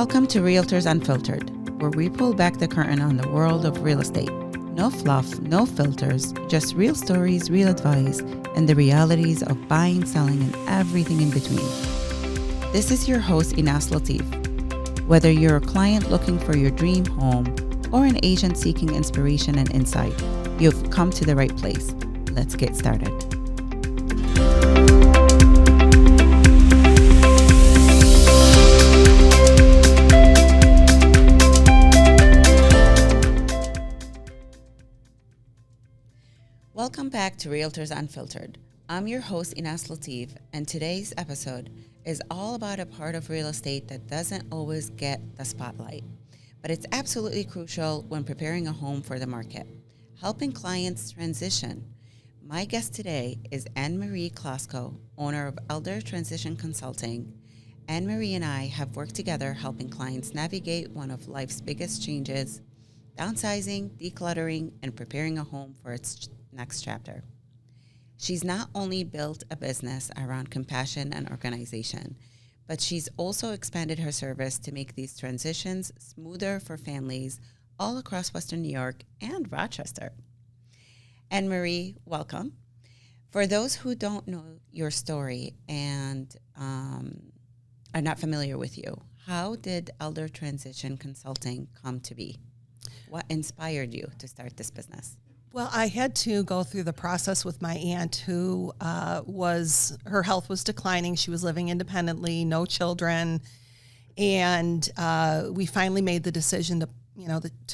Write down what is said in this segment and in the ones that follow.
Welcome to Realtors Unfiltered, where we pull back the curtain on the world of real estate. No fluff, no filters, just real stories, real advice, and the realities of buying, selling, and everything in between. This is your host, Inas Latif. Whether you're a client looking for your dream home or an agent seeking inspiration and insight, you've come to the right place. Let's get started. Welcome back to Realtors Unfiltered. I'm your host, Inas Latif, and today's episode is all about a part of real estate that doesn't always get the spotlight, but it's absolutely crucial when preparing a home for the market, helping clients transition. My guest today is Ann Marie Klosko, owner of Elder Transition Consulting. Ann Marie and I have worked together helping clients navigate one of life's biggest changes, downsizing, decluttering, and preparing a home for its next chapter. She's not only built a business around compassion and organization, but she's also expanded her service to make these transitions smoother for families all across Western New York and Rochester. Ann Marie, welcome. For those who don't know your story and are not familiar with you, how did Elder Transition Consulting come to be? What inspired you to start this business? Well, I had to go through the process with my aunt who her health was declining. She was living independently, no children. And we finally made the decision to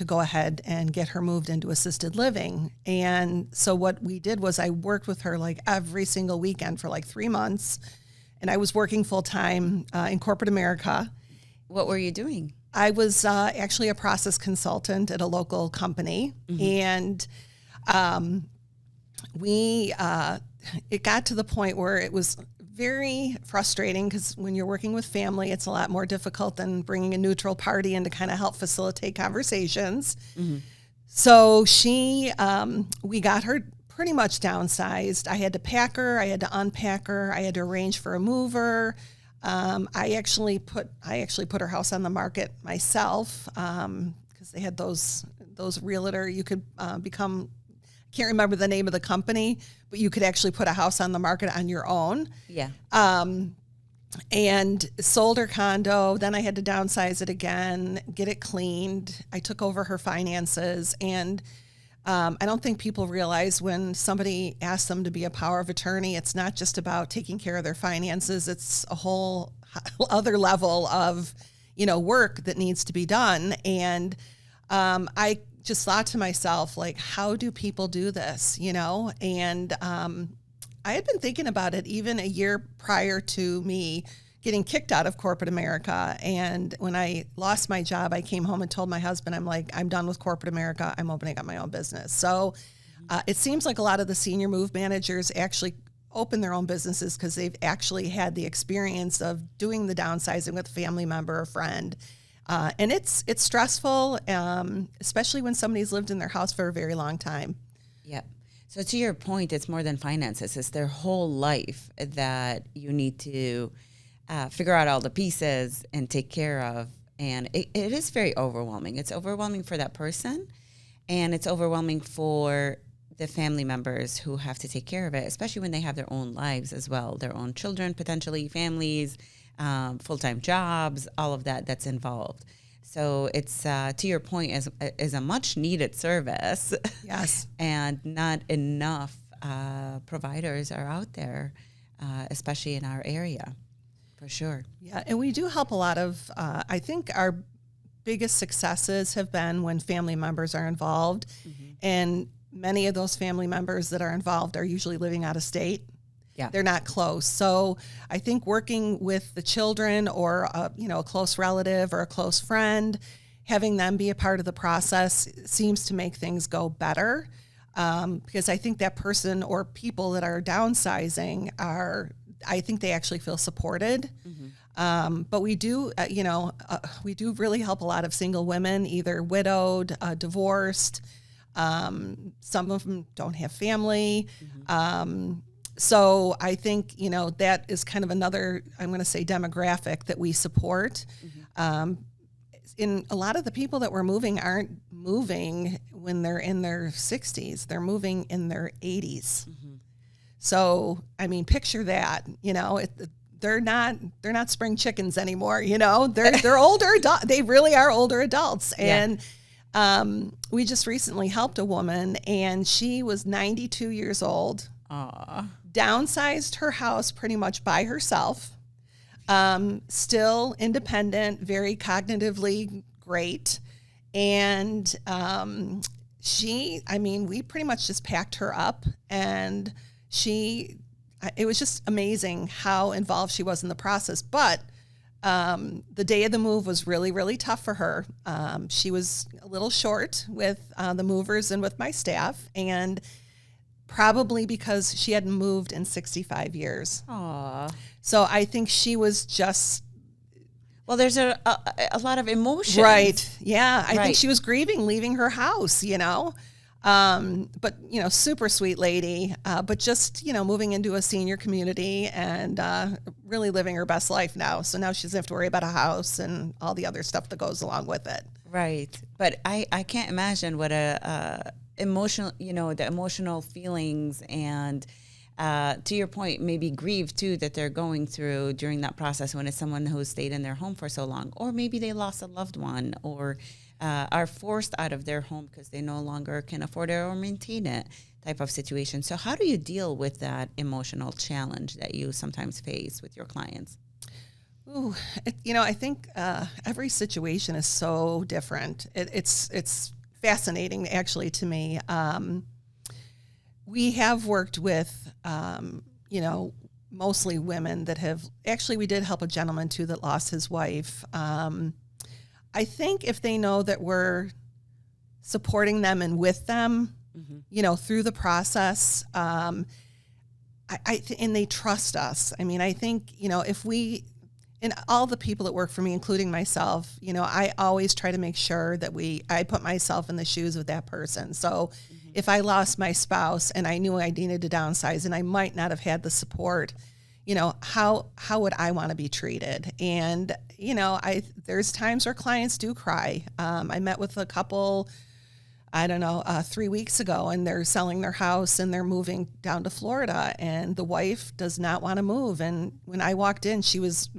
go ahead and get her moved into assisted living. And so what we did was I worked with her like every single weekend for like 3 months. And I was working full time in corporate America. What were you doing? I was actually a process consultant at a local company. Mm-hmm. And it got to the point where it was very frustrating because when you're working with family, it's a lot more difficult than bringing a neutral party in to kind of help facilitate conversations. Mm-hmm. So we got her pretty much downsized. I had to pack her, I had to unpack her, I had to arrange for a mover. I actually put her house on the market myself because they had those realtor, you could become, can't remember the name of the company, but you could actually put a house on the market on your own. Yeah. And sold her condo. Then I had to downsize it again, get it cleaned. I took over her finances. And I don't think people realize when somebody asks them to be a power of attorney, it's not just about taking care of their finances. It's a whole other level of, work that needs to be done. And I just thought to myself, like, how do people do this, And I had been thinking about it even a year prior to me getting kicked out of corporate America. And when I lost my job, I came home and told my husband, I'm done with corporate America. I'm opening up my own business. So it seems like a lot of the senior move managers actually open their own businesses because they've actually had the experience of doing the downsizing with a family member or friend. And it's stressful, especially when somebody's lived in their house for a very long time. Yep. So to your point, it's more than finances. It's their whole life that you need to figure out all the pieces and take care of. And it is very overwhelming. It's overwhelming for that person, and it's overwhelming for the family members who have to take care of it, especially when they have their own lives as well, their own children, potentially families, full-time jobs, all of that's involved. So it's, to your point, is a much needed service. Yes. And not enough providers are out there, especially in our area, for sure. Yeah, and we do help a lot of, I think our biggest successes have been when family members are involved. Mm-hmm. And many of those family members that are involved are usually living out of state. Yeah. They're not close. So I think working with the children or a close relative or a close friend, having them be a part of the process seems to make things go better. Because I think that person or people that are downsizing I think they actually feel supported. Mm-hmm. But we do, we do really help a lot of single women, either widowed, divorced. Some of them don't have family. Mm-hmm. So I think, that is kind of another, I'm going to say, demographic that we support. Mm-hmm. in a lot of the people that were moving aren't moving when they're in their 60s. They're moving in their 80s. Mm-hmm. So, I mean, picture that, they're not spring chickens anymore. They're older adults. They really are older adults. Yeah. And we just recently helped a woman, and she was 92 years old. Aww. Downsized her house pretty much by herself. Still independent, very cognitively great. And we pretty much just packed her up, and it was just amazing how involved she was in the process. But the day of the move was really, really tough for her. She was a little short with the movers and with my staff, and probably because she hadn't moved in 65 years. Aww. So I think she was just... Well, there's a lot of emotion. Right. Yeah. I think she was grieving leaving her house, but, super sweet lady, but just, moving into a senior community and really living her best life now. So now she doesn't have to worry about a house and all the other stuff that goes along with it. Right. But I can't imagine what the emotional feelings and, to your point, maybe grief too that they're going through during that process when it's someone who stayed in their home for so long, or maybe they lost a loved one, or are forced out of their home because they no longer can afford it or maintain it, type of situation. So how do you deal with that emotional challenge that you sometimes face with your clients? Ooh, I think every situation is so different. It's fascinating, actually, to me. We have worked with, mostly women that have, actually we did help a gentleman too that lost his wife. I think if they know that we're supporting them and with them, through the process, and they trust us. I mean, I think, if we, and all the people that work for me, including myself, I always try to make sure that I put myself in the shoes of that person. So if I lost my spouse and I knew I needed to downsize and I might not have had the support, how would I want to be treated? And, there's times where clients do cry. I met with a couple, 3 weeks ago, and they're selling their house and they're moving down to Florida, and the wife does not want to move. And when I walked in, she was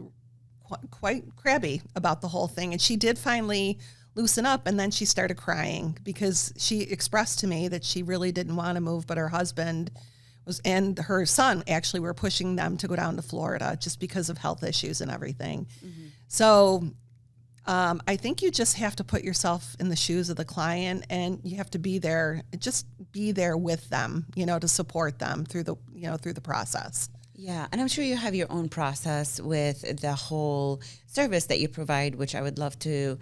quite crabby about the whole thing. And she did finally loosen up, and then she started crying because she expressed to me that she really didn't want to move, but her husband and her son actually were pushing them to go down to Florida just because of health issues and everything. Mm-hmm. So I think you just have to put yourself in the shoes of the client, and you have to be there with them, to support them through the process. Yeah, and I'm sure you have your own process with the whole service that you provide, which I would love to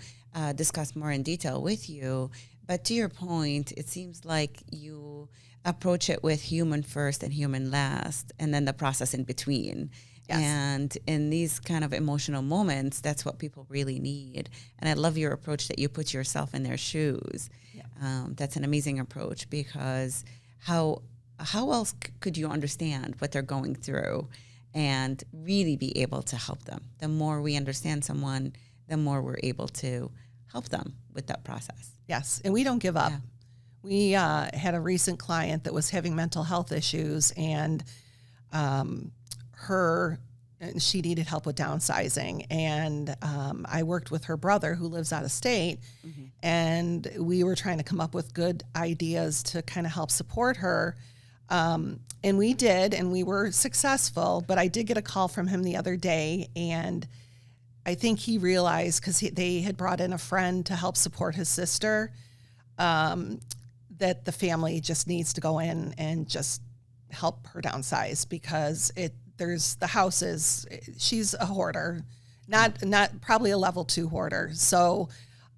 discuss more in detail with you. But to your point, it seems like you approach it with human first and human last, and then the process in between. Yes. And in these kind of emotional moments, that's what people really need. And I love your approach that you put yourself in their shoes. Yeah. That's an amazing approach, because how else could you understand what they're going through and really be able to help them? The more we understand someone, the more we're able to help them with that process. Yes, and we don't give up. Yeah. We had a recent client that was having mental health issues, and she needed help with downsizing. And I worked with her brother who lives out of state, mm-hmm. and we were trying to come up with good ideas to kind of help support her. And we did, and we were successful, but I did get a call from him the other day, and I think he realized, because they had brought in a friend to help support his sister, that the family just needs to go in and just help her downsize, because she's a hoarder, not probably a level 2 hoarder. So,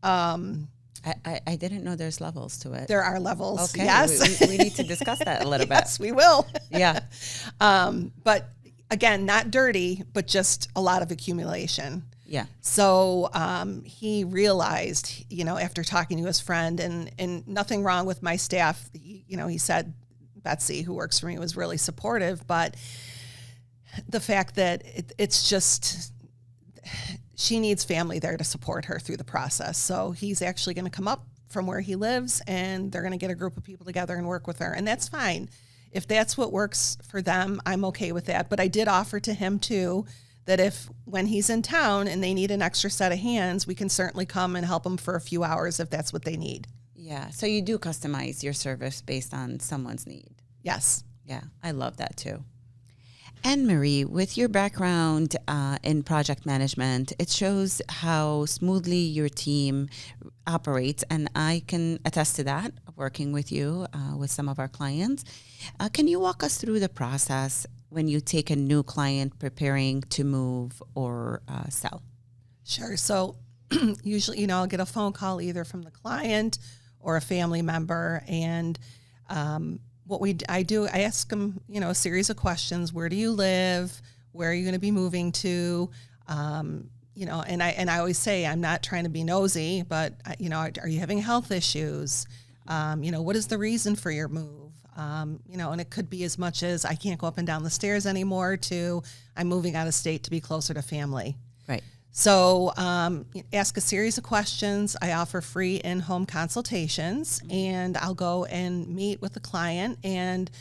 I didn't know there's levels to it. There are levels. Okay. Yes. We need to discuss that a little bit. Yes, we will. Yeah. But again, not dirty, but just a lot of accumulation. Yeah. So he realized, after talking to his friend, and nothing wrong with my staff, he said Betsy, who works for me, was really supportive, but the fact that it's just, she needs family there to support her through the process. So he's actually going to come up from where he lives, and they're going to get a group of people together and work with her. And that's fine. If that's what works for them, I'm okay with that. But I did offer to him too that if when he's in town and they need an extra set of hands, we can certainly come and help them for a few hours if that's what they need. Yeah. So you do customize your service based on someone's need. Yes. Yeah. I love that too. Ann Marie, with your background in project management, it shows how smoothly your team operates, and I can attest to that working with you with some of our clients. Can you walk us through the process when you take a new client preparing to move or sell? Sure. So usually, I'll get a phone call either from the client or a family member, and I ask them, a series of questions. Where do you live? Where are you going to be moving to? And I always say, I'm not trying to be nosy, but are you having health issues? What is the reason for your move? And it could be as much as I can't go up and down the stairs anymore to I'm moving out of state to be closer to family. Right. So ask a series of questions. I offer free in-home consultations, and I'll go and meet with the client and,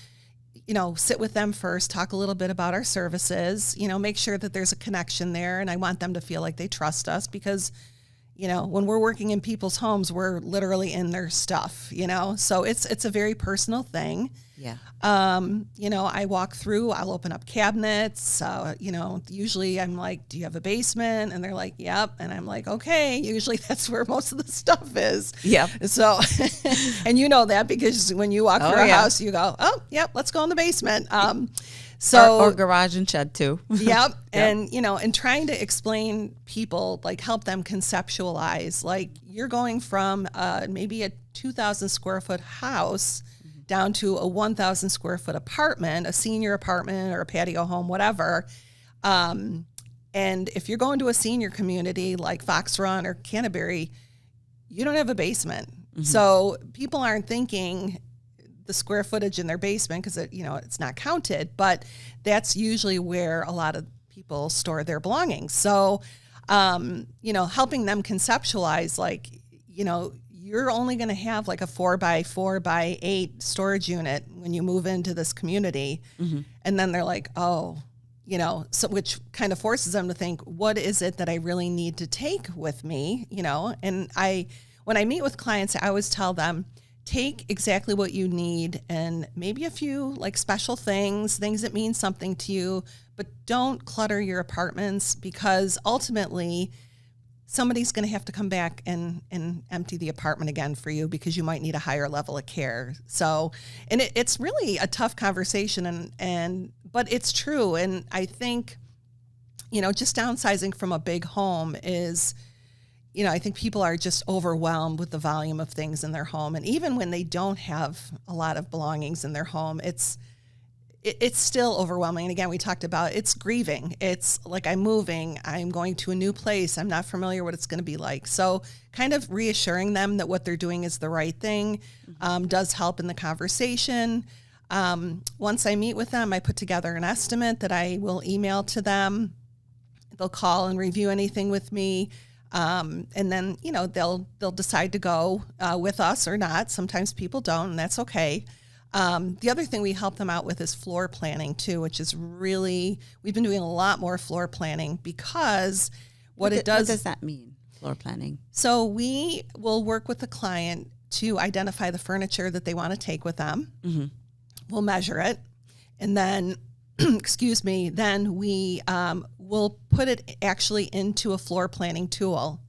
sit with them first, talk a little bit about our services, make sure that there's a connection there. And I want them to feel like they trust us because, when we're working in people's homes, we're literally in their stuff, so it's a very personal thing. Yeah. I walk through, I'll open up cabinets, usually I'm like, do you have a basement? And they're like, yep. And I'm like, okay, usually that's where most of the stuff is. Yep. So, and that because when you walk through a house, you go, oh, yep, let's go in the basement. Or garage and shed too. Yep. And, and trying to explain people, like help them conceptualize, like you're going from maybe a 2,000 square foot house down to a 1,000 square foot apartment, a senior apartment or a patio home, whatever. And if you're going to a senior community like Fox Run or Canterbury, you don't have a basement. Mm-hmm. So people aren't thinking the square footage in their basement because it's not counted, but that's usually where a lot of people store their belongings. So, helping them conceptualize, like, you're only going to have like a 4x4x8 storage unit when you move into this community. Mm-hmm. And then they're like, oh, so which kind of forces them to think, what is it that I really need to take with me? And when I meet with clients, I always tell them, take exactly what you need and maybe a few like special things that mean something to you, but don't clutter your apartments because ultimately somebody's going to have to come back and empty the apartment again for you because you might need a higher level of care. So, and it's really a tough conversation but it's true. And I think, just downsizing from a big home is, I think people are just overwhelmed with the volume of things in their home. And even when they don't have a lot of belongings in their home, it's still overwhelming. And again, we talked about it's grieving. It's like I'm moving, I'm going to a new place. I'm not familiar what it's going to be like. So kind of reassuring them that what they're doing is the right thing does help in the conversation. Once I meet with them, I put together an estimate that I will email to them. They'll call and review anything with me. And then, they'll decide to go with us or not. Sometimes people don't, and that's okay. The other thing we help them out with is floor planning too, which is we've been doing a lot more floor planning because what does that mean, floor planning? So we will work with the client to identify the furniture that they want to take with them. Mm-hmm. We'll measure it. And then, then we will put it actually into a floor planning tool.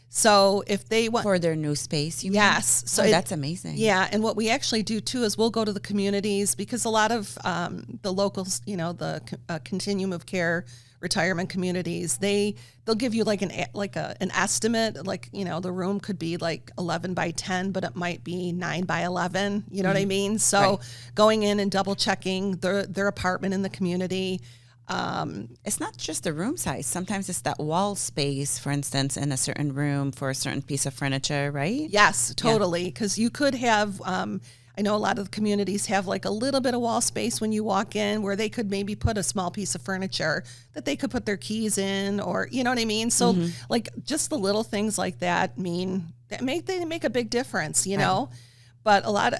So if they want for their new space, you yes, mean? So that's amazing. Yeah, and what we actually do too is we'll go to the communities because a lot of the locals, the continuum of care retirement communities, they'll give you like an estimate, like the room could be like 11 by 10, but it might be 9 by 11. You know what I mean? So going in and double checking their apartment in the community. It's not just the room size. Sometimes it's that wall space, for instance, in a certain room for a certain piece of furniture, right? Yes, totally. Because you could have, I know a lot of the communities have like a little bit of wall space when you walk in where they could maybe put a small piece of furniture that they could put their keys in, or, you know what I mean? So like just the little things like that they make a big difference, you know? But a lot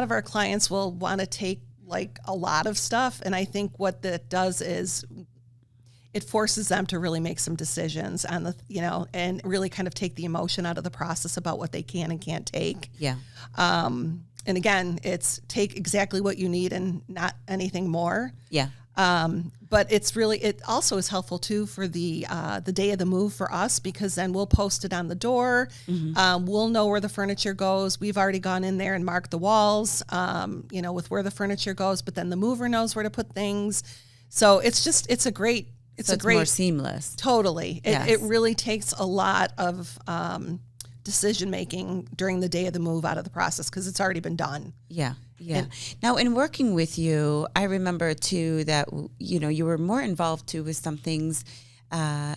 of our clients will want to take like a lot of stuff. And I think what that does is it forces them to really make some decisions on the, you know, and really kind of take the emotion out of the process about what they can and can't take. Yeah. And again, it's take exactly what you need and not anything more. Yeah. But it also is helpful too for the day of the move for us, because then we'll post it on the door. We'll know where the furniture goes. We've already gone in there and marked the walls, you know, with where the furniture goes, but then the mover knows where to put things. So it's a great more seamless. Totally. Yes. It really takes a lot of decision making during the day of the move out of the process because it's already been done. Yeah. Yeah. Now, in working with you, I remember too that, you know, you were more involved too with some things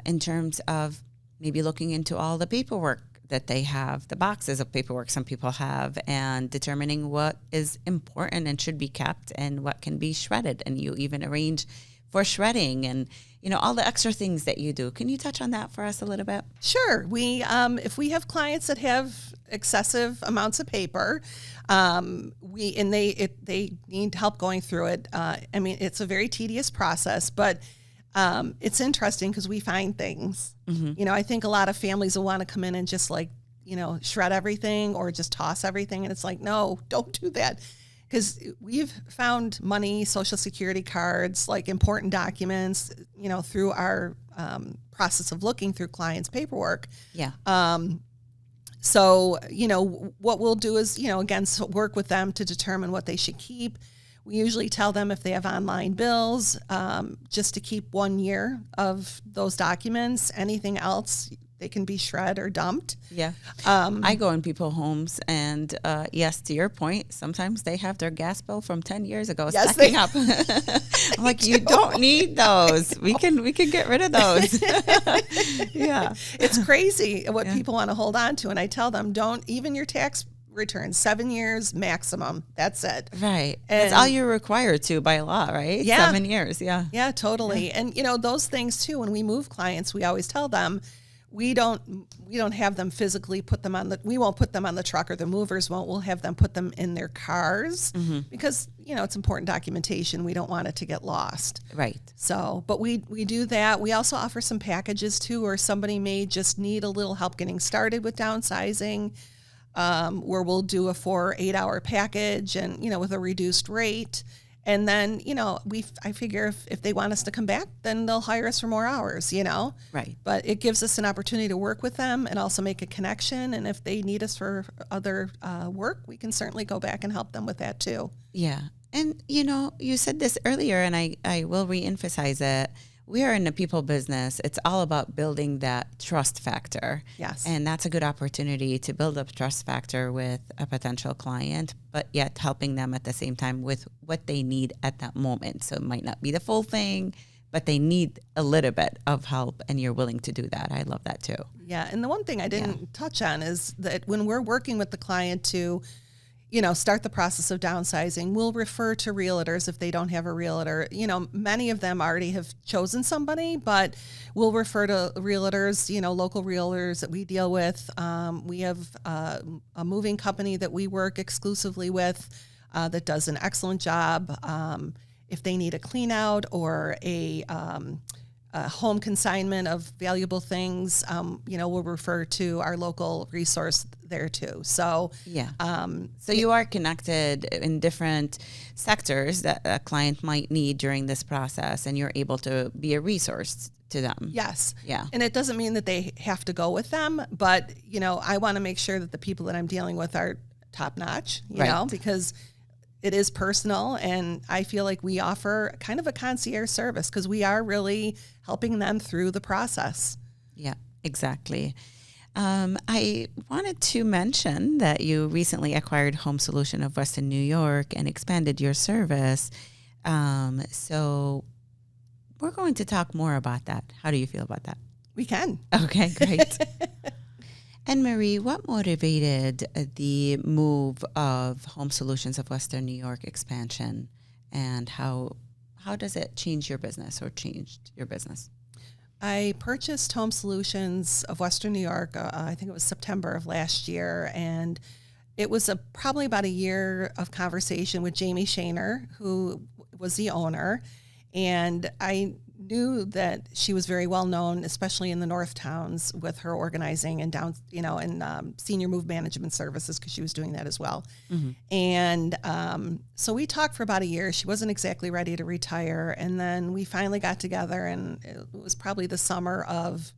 in terms of maybe looking into all the paperwork that they have, the boxes of paperwork some people have, and determining what is important and should be kept and what can be shredded. And you even arrange for shredding and, you know, all the extra things that you do. Can you touch on that for us a little bit? Sure. We, if we have clients that have excessive amounts of paper, they need help going through it. I mean, it's a very tedious process, but it's interesting because we find things. You know, I think a lot of families will want to come in and just like, you know, shred everything or just toss everything. And it's like, no, don't do that. Because we've found money, Social Security cards, like important documents, you know, through our process of looking through clients' paperwork. Yeah. So, you know, what we'll do is, you know, again, work with them to determine what they should keep. We usually tell them if they have online bills, just to keep 1 year of those documents. Anything else, they can be shred or dumped. Yeah. I go in people's homes and yes, to your point, sometimes they have their gas bill from 10 years ago stacking up. I'm like, you don't need those. We can get rid of those. Yeah. It's crazy what people want to hold on to. And I tell them, don't, even your tax return, 7 years maximum. That's it. Right. And that's all you're required to by law, right? Yeah. 7 years. Yeah. Yeah, totally. Yeah. And you know, those things too, when we move clients, we always tell them, we don't have them physically we won't put them on the truck, or the movers won't. We'll have them put them in their cars because, you know, it's important documentation. We don't want it to get lost. Right. So, but we do that. We also offer some packages too, where somebody may just need a little help getting started with downsizing, where we'll do a 4 or 8 hour package and, you know, with a reduced rate. And then, you know, I figure if they want us to come back, then they'll hire us for more hours, you know? Right. But it gives us an opportunity to work with them and also make a connection. And if they need us for other work, we can certainly go back and help them with that too. Yeah. And, you know, you said this earlier, and I will reemphasize it. We are in the people business. It's all about building that trust factor. Yes. And that's a good opportunity to build up trust factor with a potential client, but yet helping them at the same time with what they need at that moment. So it might not be the full thing, but they need a little bit of help, and you're willing to do that. I love that too. Yeah. And the one thing I didn't touch on is that when we're working with the client to, you know, start the process of downsizing, we'll refer to realtors if they don't have a realtor. You know, many of them already have chosen somebody, but we'll refer to realtors, you know, local realtors that we deal with. We have a moving company that we work exclusively with that does an excellent job. If they need a clean out or a home consignment of valuable things, you know, we'll refer to our local resource there too. So, so you are connected in different sectors that a client might need during this process, and you're able to be a resource to them. Yes. Yeah. And it doesn't mean that they have to go with them, but, you know, I want to make sure that the people that I'm dealing with are top notch, you know, because it is personal, and I feel like we offer kind of a concierge service because we are really helping them through the process. Yeah, exactly. I wanted to mention that you recently acquired Home Solution of Weston New York and expanded your service. So we're going to talk more about that. How do you feel about that? We can. Okay, great. Ann Marie, what motivated the move of Home Solutions of Western New York expansion, and how does it change your business or changed your business? I purchased Home Solutions of Western New York, I think it was September of last year, and it was probably about a year of conversation with Jamie Shaner, who was the owner, and I knew that she was very well known, especially in the North towns, with her organizing and senior move management services, because she was doing that as well. Mm-hmm. And so we talked for about a year. She wasn't exactly ready to retire, and then we finally got together, and it was probably the summer of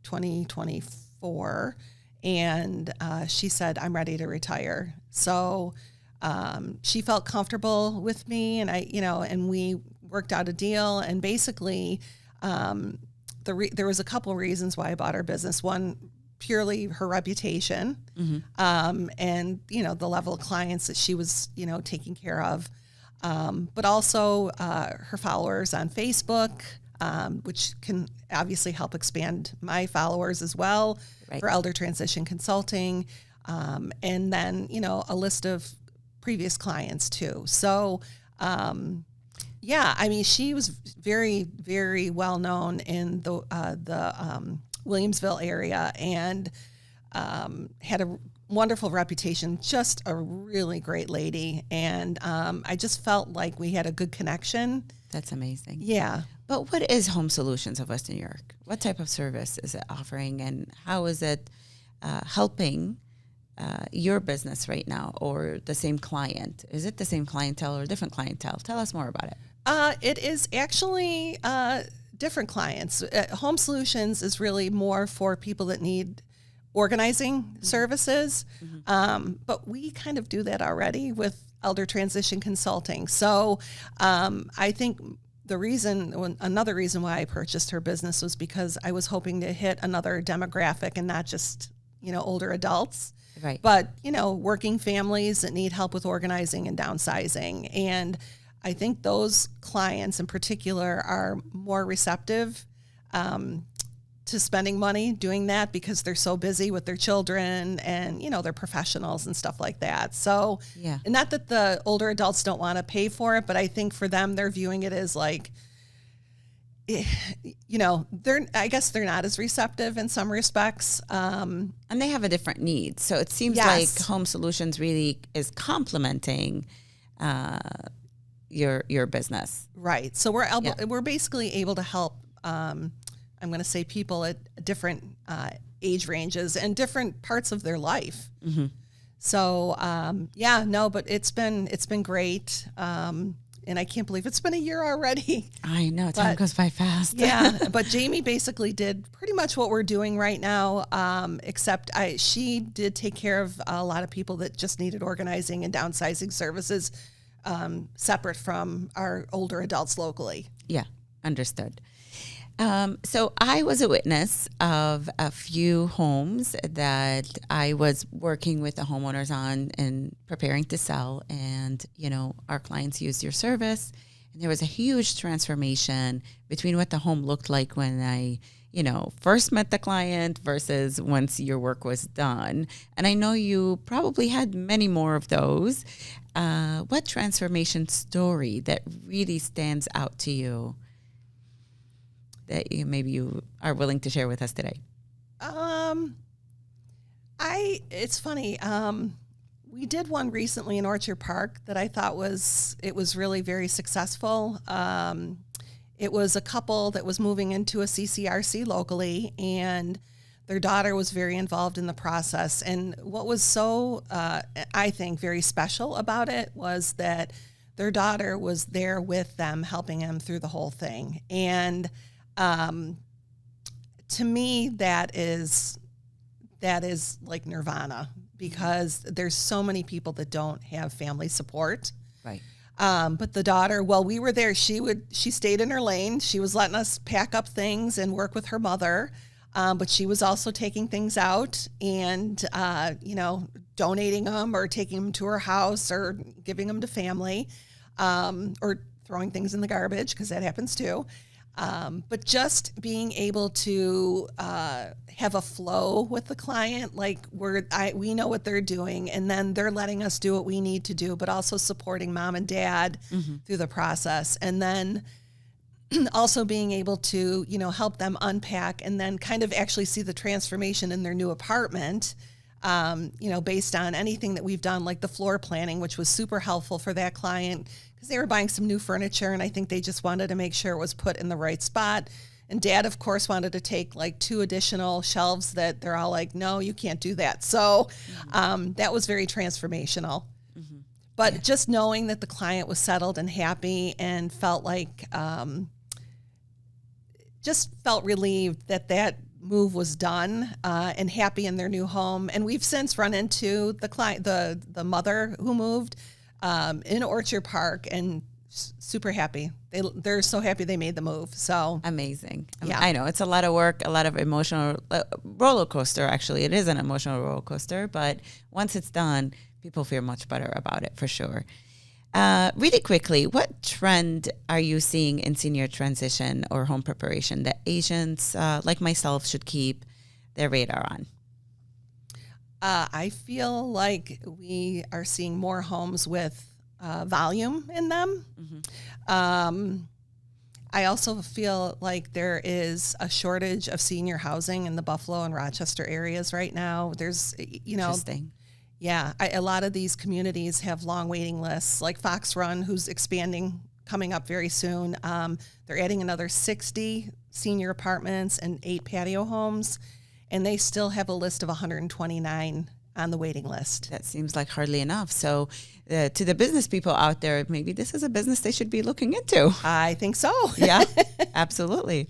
2024. And she said, "I'm ready to retire." So she felt comfortable with me, and and we worked out a deal. And basically, there was a couple reasons why I bought her business. One, purely her reputation, and the level of clients that she was taking care of, but also her followers on Facebook, which can obviously help expand my followers as well, Right. for elder transition consulting, and then a list of previous clients too. So yeah, I mean, she was very, very well known in the Williamsville area, and had a wonderful reputation. Just a really great lady, and I just felt like we had a good connection. That's amazing. Yeah. But what is Home Solutions of Western New York? What type of service is it offering, and how is it helping your business right now, or the same client? Is it the same clientele or different clientele? Tell us more about it. It is actually different clients. Home Solutions is really more for people that need organizing services, but we kind of do that already with elder transition consulting. So I think another reason why I purchased her business was because I was hoping to hit another demographic, and not just older adults, Right. but working families that need help with organizing and downsizing. And I think those clients in particular are more receptive to spending money doing that, because they're so busy with their children, and they're professionals and stuff like that. So Yeah. and not that the older adults don't want to pay for it, but I think for them, they're viewing it as like, I guess they're not as receptive in some respects. And they have a different need. So it seems Yes. like Home Solutions really is complementing your business. Right. So we're basically able to help, I'm going to say, people at different age ranges and different parts of their life. Mm-hmm. So, but it's been great. And I can't believe it's been a year already. I know, time goes by fast. Yeah. But Jamie basically did pretty much what we're doing right now, except she did take care of a lot of people that just needed organizing and downsizing services, separate from our older adults locally. Yeah, understood. So I was a witness of a few homes that I was working with the homeowners on and preparing to sell. And, our clients used your service. And there was a huge transformation between what the home looked like when I, first met the client versus once your work was done. And I know you probably had many more of those. What transformation story that really stands out to you that you are willing to share with us today? It's funny. We did one recently in Orchard Park that I thought was really very successful. It was a couple that was moving into a CCRC locally, and their daughter was very involved in the process. And what was so, I think, very special about it was that their daughter was there with them, helping them through the whole thing. And to me, that is like nirvana, because there's so many people that don't have family support. Right. But the daughter, while we were there, she stayed in her lane. She was letting us pack up things and work with her mother. But she was also taking things out and, donating them or taking them to her house or giving them to family, or throwing things in the garbage, because that happens too. But just being able to have a flow with the client, like we know what they're doing, and then they're letting us do what we need to do, but also supporting mom and dad through the process, and then also being able to, help them unpack and then kind of actually see the transformation in their new apartment. Based on anything that we've done, like the floor planning, which was super helpful for that client because they were buying some new furniture, and I think they just wanted to make sure it was put in the right spot. And dad, of course, wanted to take like 2 additional shelves that they're all like, no, you can't do that. So that was very transformational. But just knowing that the client was settled and happy and felt like, just felt relieved that move was done and happy in their new home. And we've since run into the client, the mother who moved in Orchard Park, and super happy. They're so happy they made the move. So amazing. Yeah. I know it's a lot of work, a lot of emotional roller coaster. Actually, it is an emotional roller coaster, but once it's done, people feel much better about it for sure. Really quickly, what trend are you seeing in senior transition or home preparation that agents like myself should keep their radar on? I feel like we are seeing more homes with volume in them. I also feel like there is a shortage of senior housing in the Buffalo and Rochester areas right now. There's, Interesting. Yeah, a lot of these communities have long waiting lists, like Fox Run, who's expanding, coming up very soon. They're adding another 60 senior apartments and 8 patio homes, and they still have a list of 129 on the waiting list. That seems like hardly enough. So to the business people out there, maybe this is a business they should be looking into. I think so. Yeah, absolutely.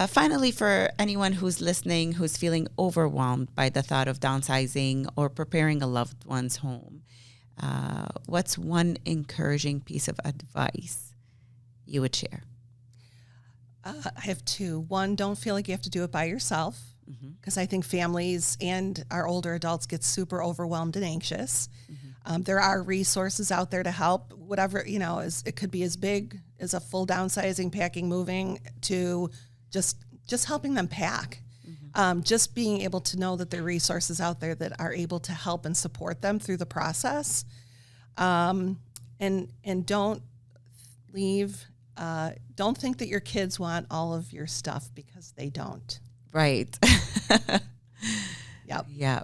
Finally, for anyone who's listening, who's feeling overwhelmed by the thought of downsizing or preparing a loved one's home, what's one encouraging piece of advice you would share? I have 2. One, don't feel like you have to do it by yourself, because I think families and our older adults get super overwhelmed and anxious. There are resources out there to help, whatever, it could be as big as a full downsizing, packing, moving, to just helping them pack. Just being able to know that there are resources out there that are able to help and support them through the process. And don't leave, don't think that your kids want all of your stuff, because they don't. Right. Yep. Yeah.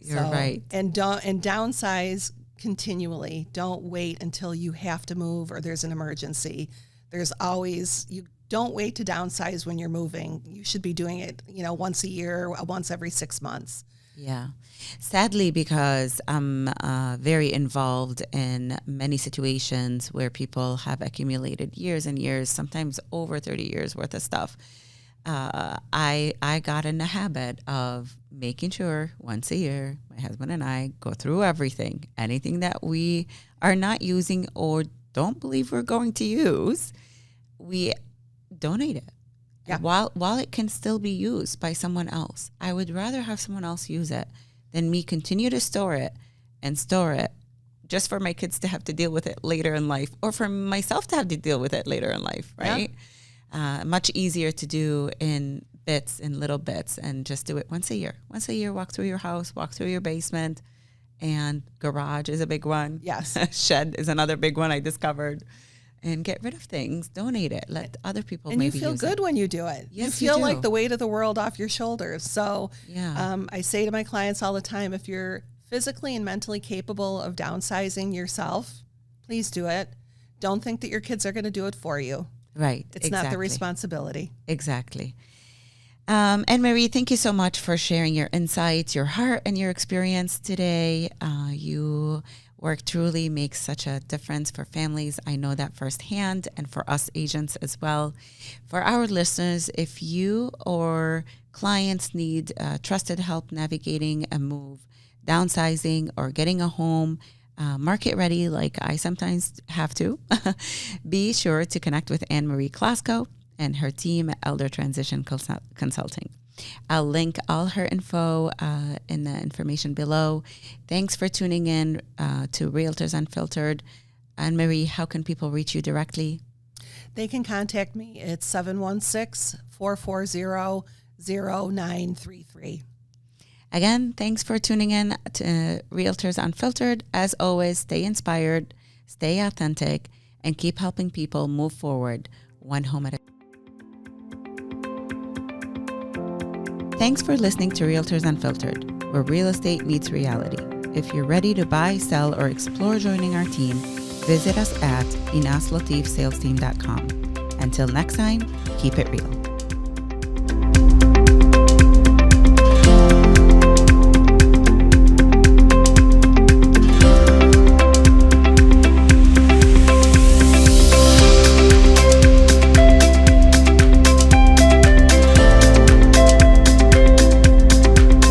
You're right. And downsize continually. Don't wait until you have to move or there's an emergency. You don't wait to downsize when you're moving. You should be doing it, once a year, once every 6 months. Yeah. Sadly, because I'm very involved in many situations where people have accumulated years and years, sometimes over 30 years worth of stuff, I got in the habit of making sure once a year, my husband and I go through everything. Anything that we are not using or don't believe we're going to use, we donate it. Yeah. While it can still be used by someone else, I would rather have someone else use it than me continue to store it just for my kids to have to deal with it later in life, or for myself to have to deal with it later in life, right? Yeah. Much easier to do in little bits, and just do it once a year. Once a year, walk through your house, walk through your basement, and garage is a big one. Yes. Shed is another big one I discovered. And get rid of things, donate it, let other people and maybe you feel use good it. when you do it. Yes, you feel do. like the weight of the world off your shoulders. So Yeah. I say to my clients all the time, if you're physically and mentally capable of downsizing yourself, please do it. Don't think that your kids are going to do it for you. Right. It's not the responsibility. Exactly. Ann Marie, thank you so much for sharing your insights, your heart, and your experience today. You work truly makes such a difference for families. I know that firsthand, and for us agents as well. For our listeners, if you or clients need trusted help navigating a move, downsizing, or getting a home market ready, like I sometimes have to, be sure to connect with Ann Marie Klosko and her team at Elder Transition Consulting. I'll link all her info in the information below. Thanks for tuning in to Realtors Unfiltered. Ann Marie, how can people reach you directly? They can contact me at 716-440-0933. Again, thanks for tuning in to Realtors Unfiltered. As always, stay inspired, stay authentic, and keep helping people move forward one home at a time. Thanks for listening to Realtors Unfiltered, where real estate meets reality. If you're ready to buy, sell, or explore joining our team, visit us at inaslatifsalesteam.com. Until next time, keep it real.